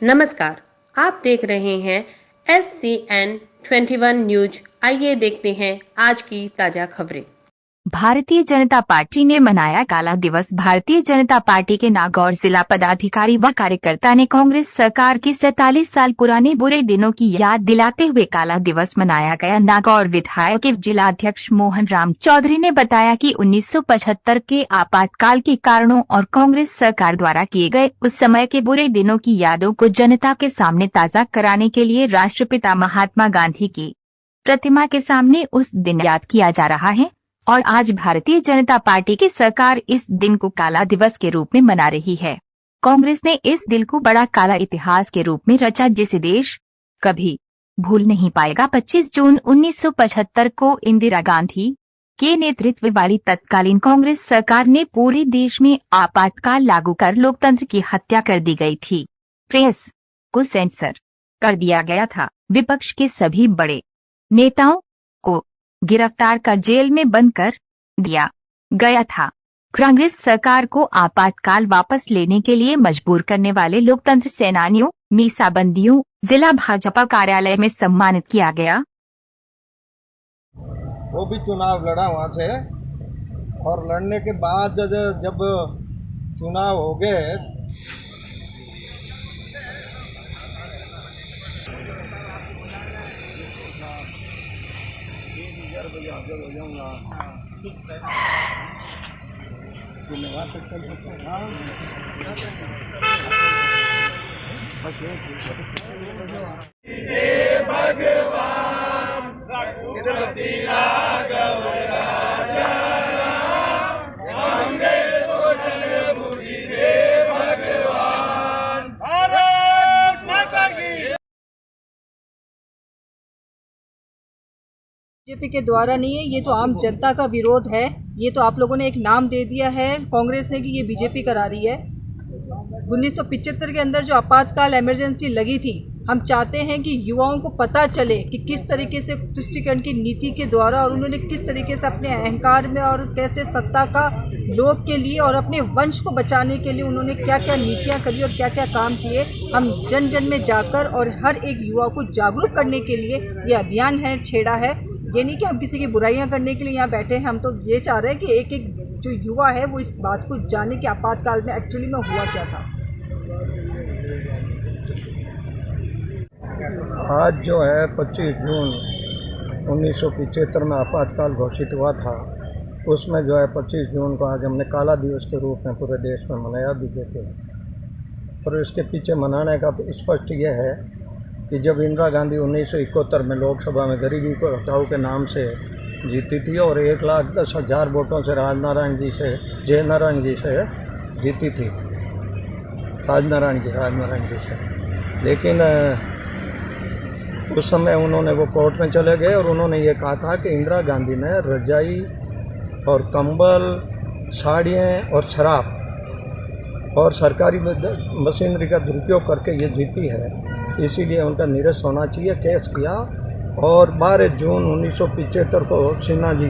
नमस्कार, आप देख रहे हैं SCN21 न्यूज। आइए देखते हैं आज की ताजा खबरें। भारतीय जनता पार्टी ने मनाया काला दिवस। भारतीय जनता पार्टी के नागौर जिला पदाधिकारी व कार्यकर्ता ने कांग्रेस सरकार के 47 साल पुराने बुरे दिनों की याद दिलाते हुए काला दिवस मनाया गया। नागौर विधायक एवं जिलाध्यक्ष मोहन राम चौधरी ने बताया कि 1975 के आपातकाल के कारणों और कांग्रेस सरकार द्वारा किए गए उस समय के बुरे दिनों की यादों को जनता के सामने ताज़ा कराने के लिए राष्ट्रपिता महात्मा गांधी की प्रतिमा के सामने उस दिन याद किया जा रहा है और आज भारतीय जनता पार्टी की सरकार इस दिन को काला दिवस के रूप में मना रही है। कांग्रेस ने इस दिन को बड़ा काला इतिहास के रूप में रचा, जिसे देश कभी भूल नहीं पाएगा। 25 जून 1975 को इंदिरा गांधी के नेतृत्व वाली तत्कालीन कांग्रेस सरकार ने पूरे देश में आपातकाल लागू कर लोकतंत्र की हत्या कर दी गई थी। प्रेस को सेंसर कर दिया गया था। विपक्ष के सभी बड़े नेताओं को गिरफ्तार कर जेल में बंद कर दिया गया था। कांग्रेस सरकार को आपातकाल वापस लेने के लिए मजबूर करने वाले लोकतंत्र सेनानियों, मीसाबंदियों जिला भाजपा कार्यालय में सम्मानित किया गया। वो भी चुनाव लड़ा वहाँ से, और लड़ने के बाद जब चुनाव हो गए हो जाऊंगा बीजेपी के द्वारा नहीं है, ये तो आम जनता का विरोध है। ये तो आप लोगों ने एक नाम दे दिया है कांग्रेस ने कि ये बीजेपी करा रही है। 1975 के अंदर जो आपातकाल इमरजेंसी लगी थी, हम चाहते हैं कि युवाओं को पता चले कि किस तरीके से तुष्टीकरण की नीति के द्वारा और उन्होंने किस तरीके से अपने अहंकार में और कैसे सत्ता का लोभ के लिए और अपने वंश को बचाने के लिए उन्होंने क्या क्या नीतियां करी और क्या क्या काम किए। हम जन जन में जाकर और हर एक युवा को जागरूक करने के लिए ये अभियान है छेड़ा है। ये नहीं कि हम किसी की बुराइयां करने के लिए यहाँ बैठे हैं। हम तो ये चाह रहे हैं कि एक एक जो युवा है वो इस बात को जाने कि आपातकाल में एक्चुअली में हुआ क्या था। आज जो है 25 जून 1975 में आपातकाल घोषित हुआ था, उसमें जो है 25 जून को आज हमने काला दिवस के रूप में पूरे देश में मनाया बीजेपी ने। और इसके पीछे मनाने का स्पष्ट ये है कि जब इंदिरा गांधी 1971 में लोकसभा में गरीबी को हटाओ के नाम से जीती थी और 1,10,000 वोटों से राजनारायण जी से जीती थी, राजनारायण जी से। लेकिन उस समय उन्होंने वो कोर्ट में चले गए और उन्होंने ये कहा था कि इंदिरा गांधी ने रजाई और कंबल, साड़ियाँ और शराब और सरकारी मशीनरी का दुरुपयोग करके ये जीती है, इसीलिए उनका निरस्त होना चाहिए। केस किया और 12 जून 1975 को सिन्हा जी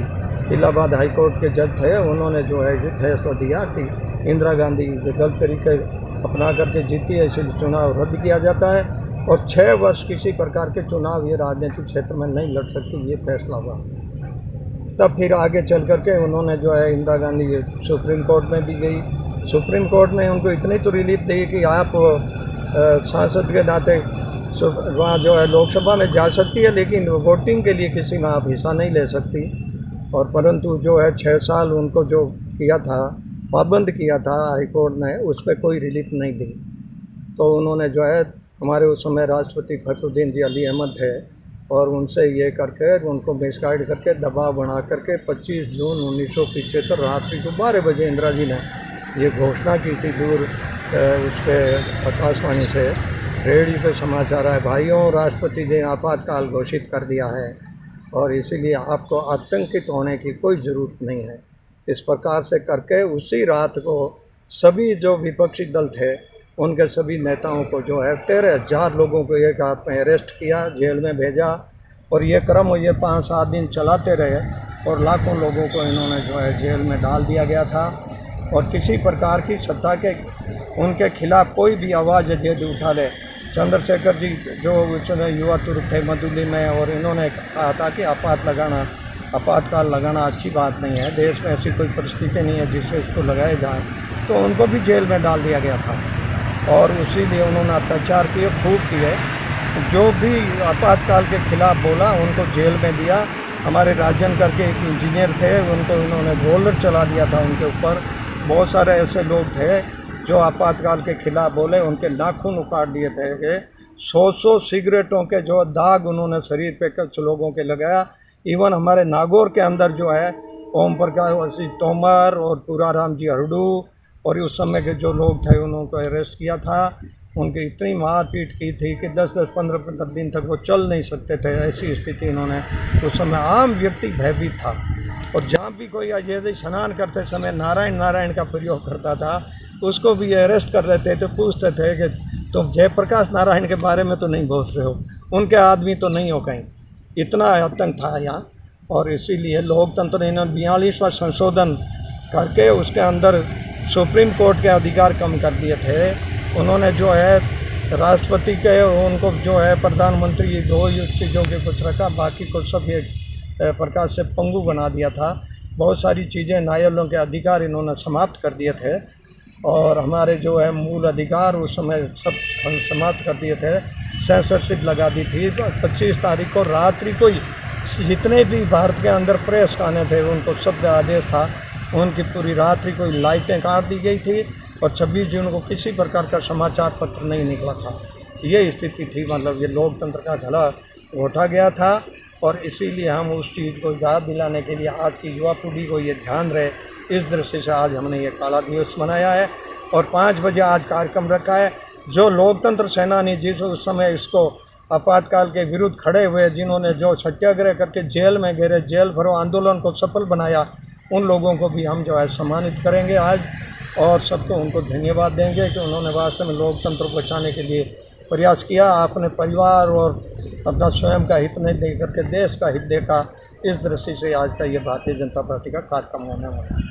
इलाहाबाद हाई कोर्ट के जज थे, उन्होंने जो है फैसला दिया कि इंदिरा गांधी गलत तरीके अपना करके जीती है, इसलिए चुनाव रद्द किया जाता है और 6 वर्ष किसी प्रकार के चुनाव ये राजनीतिक क्षेत्र में नहीं लड़ सकती, ये फैसला हुआ। तब फिर आगे चल करके उन्होंने जो है इंदिरा गांधी सुप्रीम कोर्ट में भी गई। सुप्रीम कोर्ट ने उनको इतनी तो रिलीफ दी कि आप सांसद के नाते वहाँ जो है लोकसभा में जा सकती है, लेकिन वोटिंग के लिए किसी में आप हिस्सा नहीं ले सकती। और परंतु जो है 6 साल उनको जो किया था, पाबंद किया था हाई कोर्ट ने, उस पर कोई रिलीफ नहीं दी। तो उन्होंने जो है हमारे उस समय राष्ट्रपति फखरुद्दीन जी अली अहमद थे और उनसे ये करके उनको मिसगाइड करके दबाव बना करके 25 जून 1975 रात्रि को 12 बजे इंदिरा जी ने ये घोषणा की थी दूर उस पर आकाशवाणी से, रेडियो पे समाचार आए, भाइयों राष्ट्रपति जी ने आपातकाल घोषित कर दिया है और इसीलिए आपको आतंकित होने की कोई ज़रूरत नहीं है। इस प्रकार से करके उसी रात को सभी जो विपक्षी दल थे उनके सभी नेताओं को जो है 13,000 लोगों को एक हाथ में अरेस्ट किया, जेल में भेजा और ये क्रम ये 5-7 दिन चलाते रहे और लाखों लोगों को इन्होंने जो है जेल में डाल दिया गया था। और किसी प्रकार की सत्ता के उनके खिलाफ कोई भी आवाज़ यदि उठा ले, चंद्रशेखर जी जो उस समय युवा तुर्क थे मधुली में, और इन्होंने कहा था कि आपातकाल लगाना अच्छी बात नहीं है, देश में ऐसी कोई परिस्थिति नहीं है जिससे इसको लगाया जाए, तो उनको भी जेल में डाल दिया गया था। और इसीलिए उन्होंने अत्याचार किए, खूब किए। जो भी आपातकाल के खिलाफ बोला उनको जेल में दिया। हमारे राजन करके एक इंजीनियर थे, उनको इन्होंने रोलर चला दिया था उनके ऊपर। बहुत सारे ऐसे लोग थे जो आपातकाल के खिलाफ बोले, उनके नाखून उखाड़ दिए थे। 100 सिगरेटों के जो दाग उन्होंने शरीर पे कुछ लोगों के लगाया। इवन हमारे नागौर के अंदर जो है ओम प्रकाश तोमर और पुराराम जी हरडू और उस समय के जो लोग थे उनको अरेस्ट किया था। उनकी इतनी मारपीट की थी कि 10-10, 15-15 दिन तक वो चल नहीं सकते थे। ऐसी स्थिति इन्होंने, उस समय आम व्यक्ति भयभीत था। और जहाँ भी कोई यदि स्नान करते समय नारायण का प्रयोग करता था, उसको भी अरेस्ट कर लेते थे, पूछते थे कि तुम जयप्रकाश नारायण के बारे में तो नहीं बोल रहे हो, उनके आदमी तो नहीं हो कहीं। इतना आतंक था यहाँ। और इसीलिए लोकतंत्र इन्होंने 42वां संशोधन करके उसके अंदर सुप्रीम कोर्ट के अधिकार कम कर दिए थे। उन्होंने जो है राष्ट्रपति के, उनको जो है प्रधानमंत्री, 2 चीज़ों के कुछ रखा, बाकी को सब एक प्रकार से पंगु बना दिया था। बहुत सारी चीज़ें, न्यायालयों के अधिकार इन्होंने समाप्त कर दिए थे। और हमारे जो है मूल अधिकार उस समय सब समाप्त कर दिए थे। सेंसरशिप लगा दी थी। 25 तारीख को रात्रि को ही जितने भी भारत के अंदर प्रेस खाने थे उनको सब आदेश था, उनकी पूरी रात्रि को लाइटें काट दी गई थी। और 26 जून को किसी प्रकार का समाचार पत्र नहीं निकला था। ये स्थिति थी, मतलब ये लोकतंत्र का गला घोटा गया था। और इसीलिए हम उस चीज़ को याद दिलाने के लिए आज की युवा पीढ़ी को ये ध्यान रहे, इस दृष्टि से आज हमने ये काला दिवस मनाया है। और 5 बजे आज कार्यक्रम रखा है। जो लोकतंत्र सेनानी जिस उस समय इसको आपातकाल के विरुद्ध खड़े हुए, जिन्होंने जो सत्याग्रह करके जेल में गिरे, जेल भरो आंदोलन को सफल बनाया, उन लोगों को भी हम जो है सम्मानित करेंगे आज। और सबको उनको धन्यवाद देंगे कि उन्होंने वास्तव में लोकतंत्र को बचाने के लिए प्रयास किया। अपने परिवार और अपना स्वयं का हित नहीं देख करके देश का हित देखा। इस दृष्टि से आज का ये भारतीय जनता पार्टी का कार्यक्रम होने वाला है।